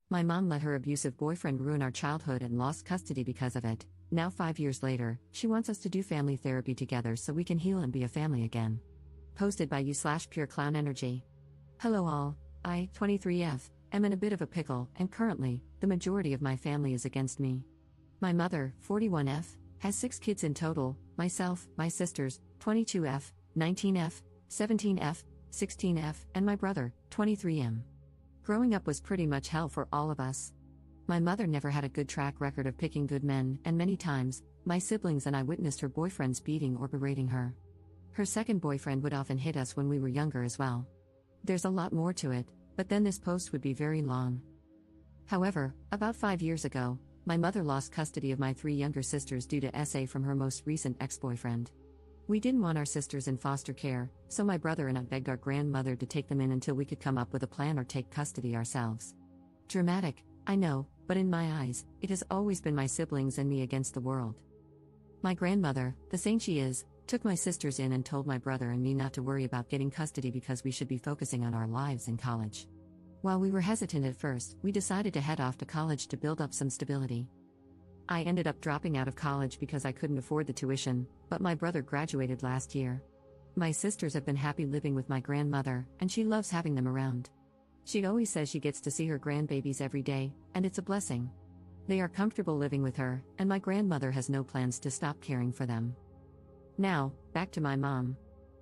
My mom let her abusive boyfriend ruin our childhood and lost custody because of it. Now 5 years later, she wants us to do family therapy together so we can heal and be a family again. Posted by you/Pure Clown Energy. Hello all, I, 23F, am in a bit of a pickle, and currently, the majority of my family is against me. My mother, 41F, has 6 kids in total, myself, my sisters, 22F, 19F, 17F, 16F, and my brother, 23M. Growing up was pretty much hell for all of us. My mother never had a good track record of picking good men, and many times, my siblings and I witnessed her boyfriends beating or berating her. Her second boyfriend would often hit us when we were younger as well. There's a lot more to it, but then this post would be very long. However, about 5 years ago, my mother lost custody of my 3 younger sisters due to SA from her most recent ex-boyfriend. We didn't want our sisters in foster care, so my brother and I begged our grandmother to take them in until we could come up with a plan or take custody ourselves. Dramatic, I know, but in my eyes, it has always been my siblings and me against the world. My grandmother, the saint she is, took my sisters in and told my brother and me not to worry about getting custody because we should be focusing on our lives in college. While we were hesitant at first, we decided to head off to college to build up some stability. I ended up dropping out of college because I couldn't afford the tuition, but my brother graduated last year. My sisters have been happy living with my grandmother, and she loves having them around. She always says she gets to see her grandbabies every day, and it's a blessing. They are comfortable living with her, and my grandmother has no plans to stop caring for them. Now, back to my mom.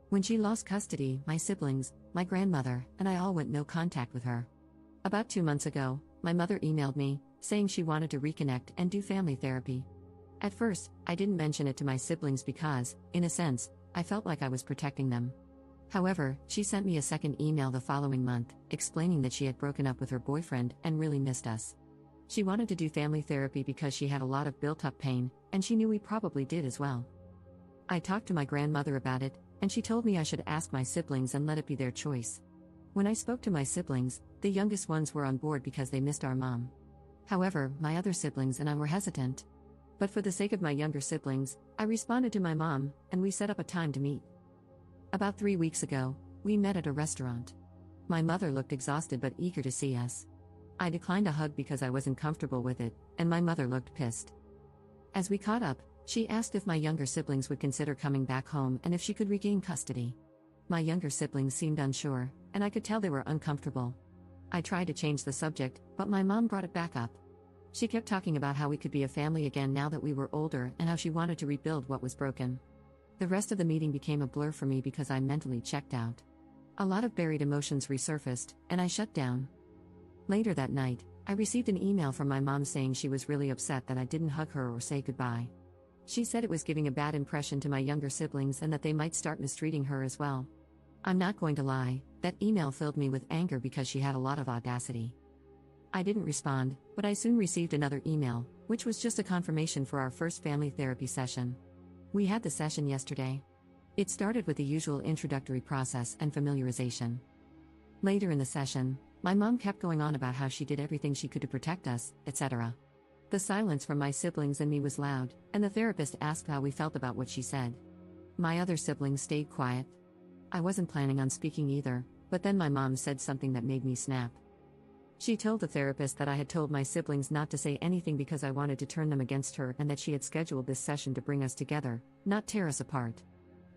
When she lost custody, my siblings, my grandmother, and I all went no contact with her. About 2 months ago, my mother emailed me, saying she wanted to reconnect and do family therapy. At first, I didn't mention it to my siblings because, in a sense, I felt like I was protecting them. However, she sent me a second email the following month, explaining that she had broken up with her boyfriend and really missed us. She wanted to do family therapy because she had a lot of built-up pain, and she knew we probably did as well. I talked to my grandmother about it, and she told me I should ask my siblings and let it be their choice. When I spoke to my siblings, the youngest ones were on board because they missed our mom. However, my other siblings and I were hesitant. But for the sake of my younger siblings, I responded to my mom, and we set up a time to meet. About 3 weeks ago, we met at a restaurant. My mother looked exhausted but eager to see us. I declined a hug because I wasn't comfortable with it, and my mother looked pissed. As we caught up, she asked if my younger siblings would consider coming back home and if she could regain custody. My younger siblings seemed unsure, and I could tell they were uncomfortable. I tried to change the subject, but my mom brought it back up. She kept talking about how we could be a family again now that we were older and how she wanted to rebuild what was broken. The rest of the meeting became a blur for me because I mentally checked out. A lot of buried emotions resurfaced, and I shut down. Later that night, I received an email from my mom saying she was really upset that I didn't hug her or say goodbye. She said it was giving a bad impression to my younger siblings and that they might start mistreating her as well. I'm not going to lie, that email filled me with anger because she had a lot of audacity. I didn't respond, but I soon received another email, which was just a confirmation for our first family therapy session. We had the session yesterday. It started with the usual introductory process and familiarization. Later in the session, my mom kept going on about how she did everything she could to protect us, etc. The silence from my siblings and me was loud, and the therapist asked how we felt about what she said. My other siblings stayed quiet. I wasn't planning on speaking either, but then my mom said something that made me snap. She told the therapist that I had told my siblings not to say anything because I wanted to turn them against her and that she had scheduled this session to bring us together, not tear us apart.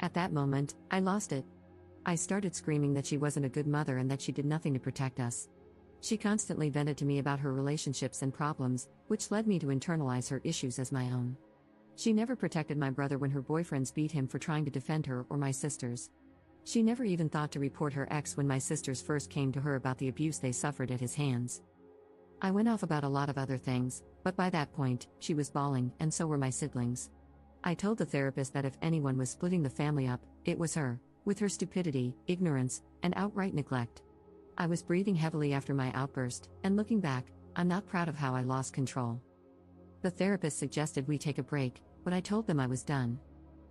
At that moment, I lost it. I started screaming that she wasn't a good mother and that she did nothing to protect us. She constantly vented to me about her relationships and problems, which led me to internalize her issues as my own. She never protected my brother when her boyfriends beat him for trying to defend her or my sisters. She never even thought to report her ex when my sisters first came to her about the abuse they suffered at his hands. I went off about a lot of other things, but by that point, she was bawling, and so were my siblings. I told the therapist that if anyone was splitting the family up, it was her, with her stupidity, ignorance, and outright neglect. I was breathing heavily after my outburst, and looking back, I'm not proud of how I lost control. The therapist suggested we take a break, but I told them I was done.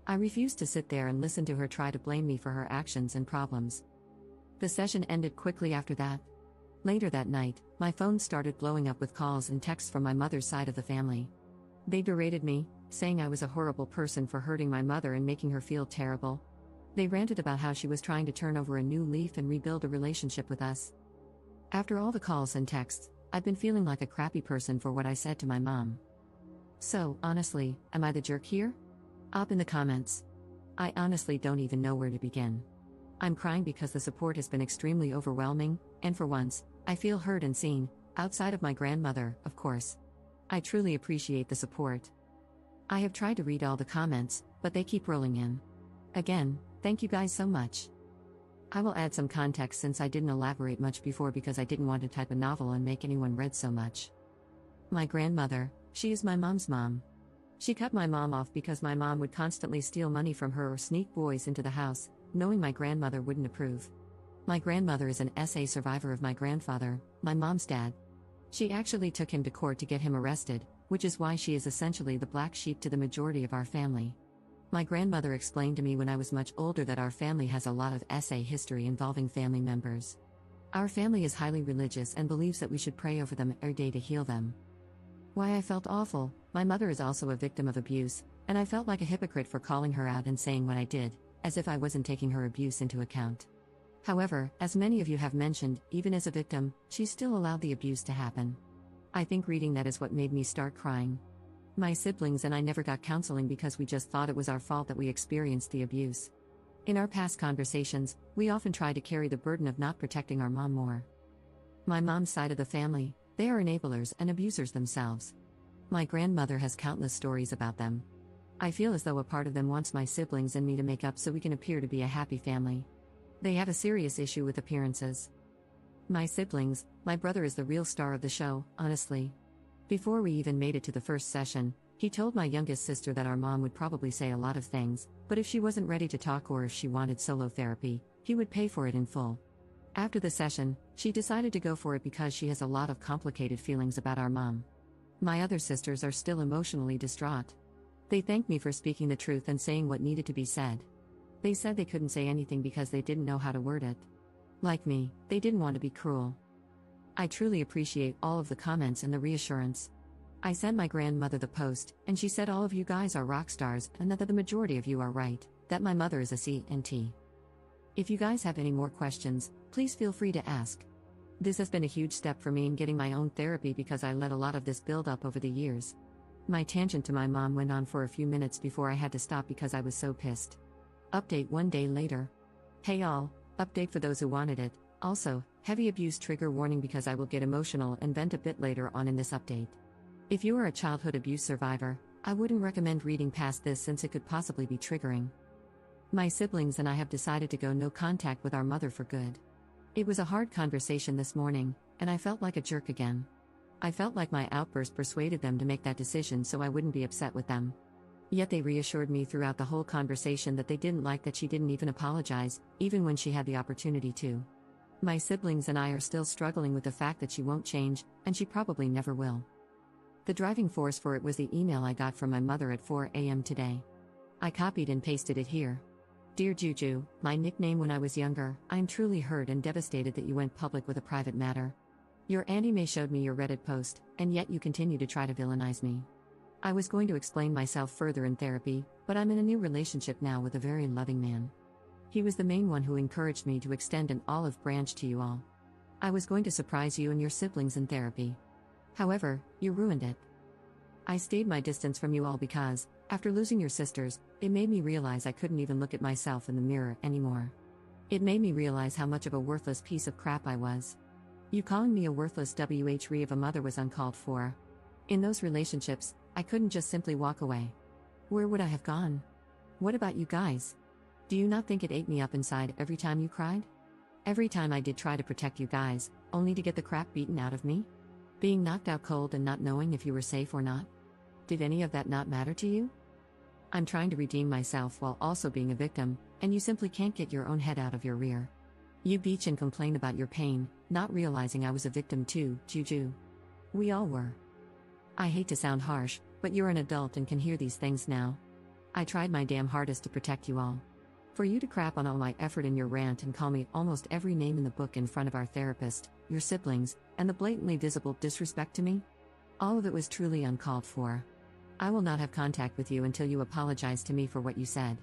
I refused to sit there and listen to her try to blame me for her actions and problems. The session ended quickly after that. Later that night, my phone started blowing up with calls and texts from my mother's side of the family. They berated me, saying I was a horrible person for hurting my mother and making her feel terrible. They ranted about how she was trying to turn over a new leaf and rebuild a relationship with us. After all the calls and texts, I've been feeling like a crappy person for what I said to my mom. So, honestly, am I the jerk here? Up in the comments. I honestly don't even know where to begin. I'm crying because the support has been extremely overwhelming, and for once, I feel heard and seen, outside of my grandmother, of course. I truly appreciate the support. I have tried to read all the comments, but they keep rolling in. Again, thank you guys so much. I will add some context since I didn't elaborate much before because I didn't want to type a novel and make anyone read so much. My grandmother, she is my mom's mom. She cut my mom off because my mom would constantly steal money from her or sneak boys into the house, knowing my grandmother wouldn't approve. My grandmother is an SA survivor of my grandfather, my mom's dad. She actually took him to court to get him arrested, which is why she is essentially the black sheep to the majority of our family. My grandmother explained to me when I was much older that our family has a lot of SA history involving family members. Our family is highly religious and believes that we should pray over them every day to heal them. Why I felt awful, my mother is also a victim of abuse, and I felt like a hypocrite for calling her out and saying what I did, as if I wasn't taking her abuse into account. However, as many of you have mentioned, even as a victim, she still allowed the abuse to happen. I think reading that is what made me start crying. My siblings and I never got counseling because we just thought it was our fault that we experienced the abuse. In our past conversations, we often try to carry the burden of not protecting our mom more. My mom's side of the family, they are enablers and abusers themselves. My grandmother has countless stories about them. I feel as though a part of them wants my siblings and me to make up so we can appear to be a happy family. They have a serious issue with appearances. My siblings, my brother is the real star of the show, honestly. Before we even made it to the first session, he told my youngest sister that our mom would probably say a lot of things, but if she wasn't ready to talk or if she wanted solo therapy, he would pay for it in full. After the session, she decided to go for it because she has a lot of complicated feelings about our mom. My other sisters are still emotionally distraught. They thanked me for speaking the truth and saying what needed to be said. They said they couldn't say anything because they didn't know how to word it. Like me, they didn't want to be cruel. I truly appreciate all of the comments and the reassurance. I sent my grandmother the post, and she said all of you guys are rock stars and that the majority of you are right, that my mother is a C&T. If you guys have any more questions, please feel free to ask. This has been a huge step for me in getting my own therapy because I let a lot of this build up over the years. My tangent to my mom went on for a few minutes before I had to stop because I was so pissed. Update 1 day later. Hey all, update for those who wanted it. Also, heavy abuse trigger warning because I will get emotional and vent a bit later on in this update. If you are a childhood abuse survivor, I wouldn't recommend reading past this since it could possibly be triggering. My siblings and I have decided to go no contact with our mother for good. It was a hard conversation this morning, and I felt like a jerk again. I felt like my outburst persuaded them to make that decision so I wouldn't be upset with them. Yet they reassured me throughout the whole conversation that they didn't like that she didn't even apologize, even when she had the opportunity to. My siblings and I are still struggling with the fact that she won't change, and she probably never will. The driving force for it was the email I got from my mother at 4 a.m. today. I copied and pasted it here. Dear Juju, my nickname when I was younger, I am truly hurt and devastated that you went public with a private matter. Your Auntie May showed me your Reddit post, and yet you continue to try to villainize me. I was going to explain myself further in therapy, but I'm in a new relationship now with a very loving man. He was the main one who encouraged me to extend an olive branch to you all. I was going to surprise you and your siblings in therapy. However, you ruined it. I stayed my distance from you all because, after losing your sisters, it made me realize I couldn't even look at myself in the mirror anymore. It made me realize how much of a worthless piece of crap I was. You calling me a worthless WHRE of a mother was uncalled for. In those relationships, I couldn't just simply walk away. Where would I have gone? What about you guys? Do you not think it ate me up inside every time you cried? Every time I did try to protect you guys, only to get the crap beaten out of me? Being knocked out cold and not knowing if you were safe or not? Did any of that not matter to you? I'm trying to redeem myself while also being a victim, and you simply can't get your own head out of your rear. You bitch and complain about your pain, not realizing I was a victim too, Juju. We all were. I hate to sound harsh, but you're an adult and can hear these things now. I tried my damn hardest to protect you all. For you to crap on all my effort in your rant and call me almost every name in the book in front of our therapist, your siblings, and the blatantly visible disrespect to me? All of it was truly uncalled for. I will not have contact with you until you apologize to me for what you said.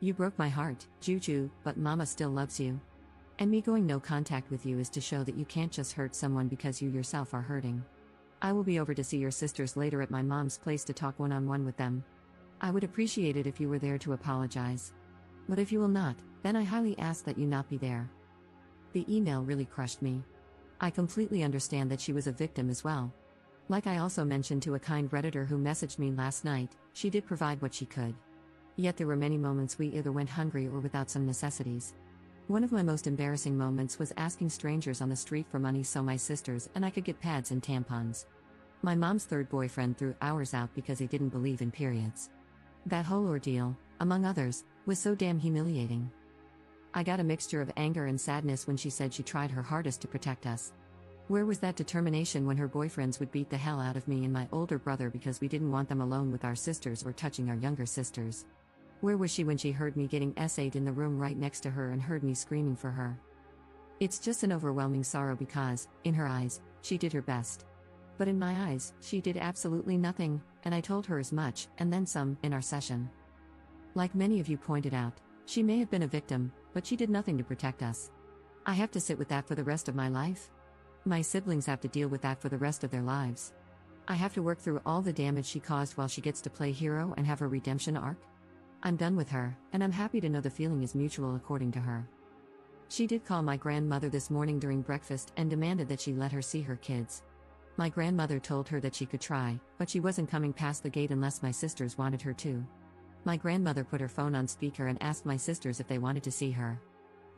You broke my heart, Juju, but Mama still loves you. And me going no contact with you is to show that you can't just hurt someone because you yourself are hurting. I will be over to see your sisters later at my mom's place to talk one-on-one with them. I would appreciate it if you were there to apologize. But if you will not, then I highly ask that you not be there. The email really crushed me. I completely understand that she was a victim as well. Like I also mentioned to a kind Redditor who messaged me last night, she did provide what she could. Yet there were many moments we either went hungry or without some necessities. One of my most embarrassing moments was asking strangers on the street for money so my sisters and I could get pads and tampons. My mom's third boyfriend threw ours out because he didn't believe in periods. That whole ordeal, among others, was so damn humiliating. I got a mixture of anger and sadness when she said she tried her hardest to protect us. Where was that determination when her boyfriends would beat the hell out of me and my older brother because we didn't want them alone with our sisters or touching our younger sisters? Where was she when she heard me getting essayed in the room right next to her and heard me screaming for her? It's just an overwhelming sorrow because, in her eyes, she did her best. But in my eyes, she did absolutely nothing, and I told her as much, and then some, in our session. Like many of you pointed out, she may have been a victim, but she did nothing to protect us. I have to sit with that for the rest of my life? My siblings have to deal with that for the rest of their lives. I have to work through all the damage she caused while she gets to play hero and have her redemption arc? I'm done with her, and I'm happy to know the feeling is mutual according to her. She did call my grandmother this morning during breakfast and demanded that she let her see her kids. My grandmother told her that she could try, but she wasn't coming past the gate unless my sisters wanted her to. My grandmother put her phone on speaker and asked my sisters if they wanted to see her.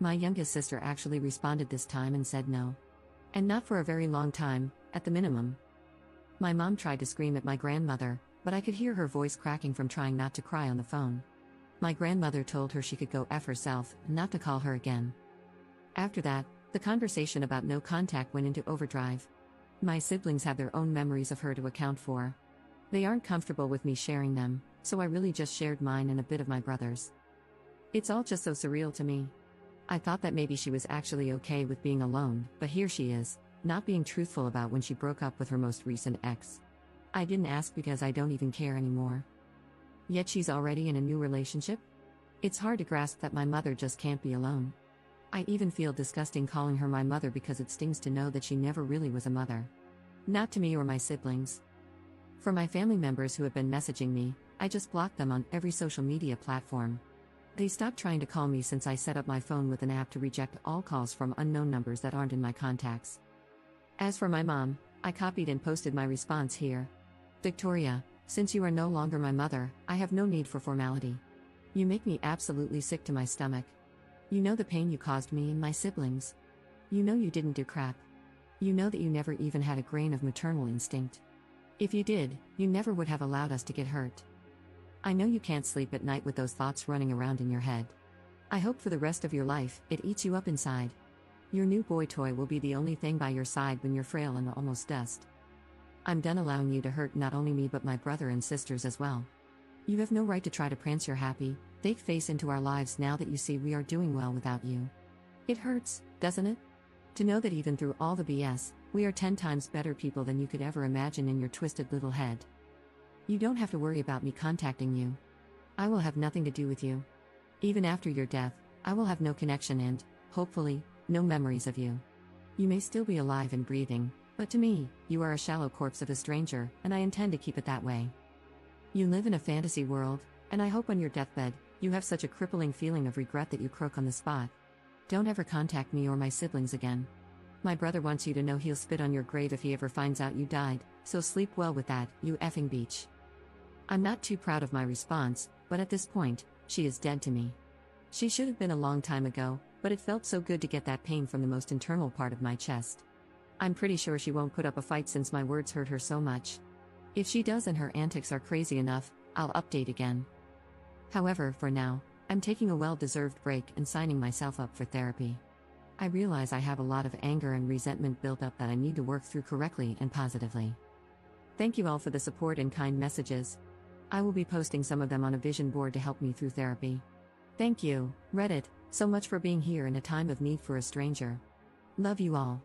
My youngest sister actually responded this time and said no. And not for a very long time, at the minimum. My mom tried to scream at my grandmother, but I could hear her voice cracking from trying not to cry on the phone. My grandmother told her she could go F herself, not to call her again. After that, the conversation about no contact went into overdrive. My siblings have their own memories of her to account for. They aren't comfortable with me sharing them, so I really just shared mine and a bit of my brother's. It's all just so surreal to me. I thought that maybe she was actually okay with being alone, but here she is, not being truthful about when she broke up with her most recent ex. I didn't ask because I don't even care anymore. Yet she's already in a new relationship? It's hard to grasp that my mother just can't be alone. I even feel disgusting calling her my mother because it stings to know that she never really was a mother. Not to me or my siblings. For my family members who have been messaging me, I just blocked them on every social media platform. They stopped trying to call me since I set up my phone with an app to reject all calls from unknown numbers that aren't in my contacts. As for my mom, I copied and posted my response here. Victoria, since you are no longer my mother, I have no need for formality. You make me absolutely sick to my stomach. You know the pain you caused me and my siblings. You know you didn't do crap. You know that you never even had a grain of maternal instinct. If you did, you never would have allowed us to get hurt. I know you can't sleep at night with those thoughts running around in your head. I hope for the rest of your life, it eats you up inside. Your new boy toy will be the only thing by your side when you're frail and almost dust. I'm done allowing you to hurt not only me but my brother and sisters as well. You have no right to try to prance your happy, fake face into our lives now that you see we are doing well without you. It hurts, doesn't it? To know that even through all the BS, we are 10 times better people than you could ever imagine in your twisted little head. You don't have to worry about me contacting you. I will have nothing to do with you. Even after your death, I will have no connection and, hopefully, no memories of you. You may still be alive and breathing, but to me, you are a shallow corpse of a stranger, and I intend to keep it that way. You live in a fantasy world, and I hope on your deathbed, you have such a crippling feeling of regret that you croak on the spot. Don't ever contact me or my siblings again. My brother wants you to know he'll spit on your grave if he ever finds out you died, so sleep well with that, you effing beach. I'm not too proud of my response, but at this point, she is dead to me. She should have been a long time ago, but it felt so good to get that pain from the most internal part of my chest. I'm pretty sure she won't put up a fight since my words hurt her so much. If she does and her antics are crazy enough, I'll update again. However, for now, I'm taking a well-deserved break and signing myself up for therapy. I realize I have a lot of anger and resentment built up that I need to work through correctly and positively. Thank you all for the support and kind messages. I will be posting some of them on a vision board to help me through therapy. Thank you, Reddit, so much for being here in a time of need for a stranger. Love you all.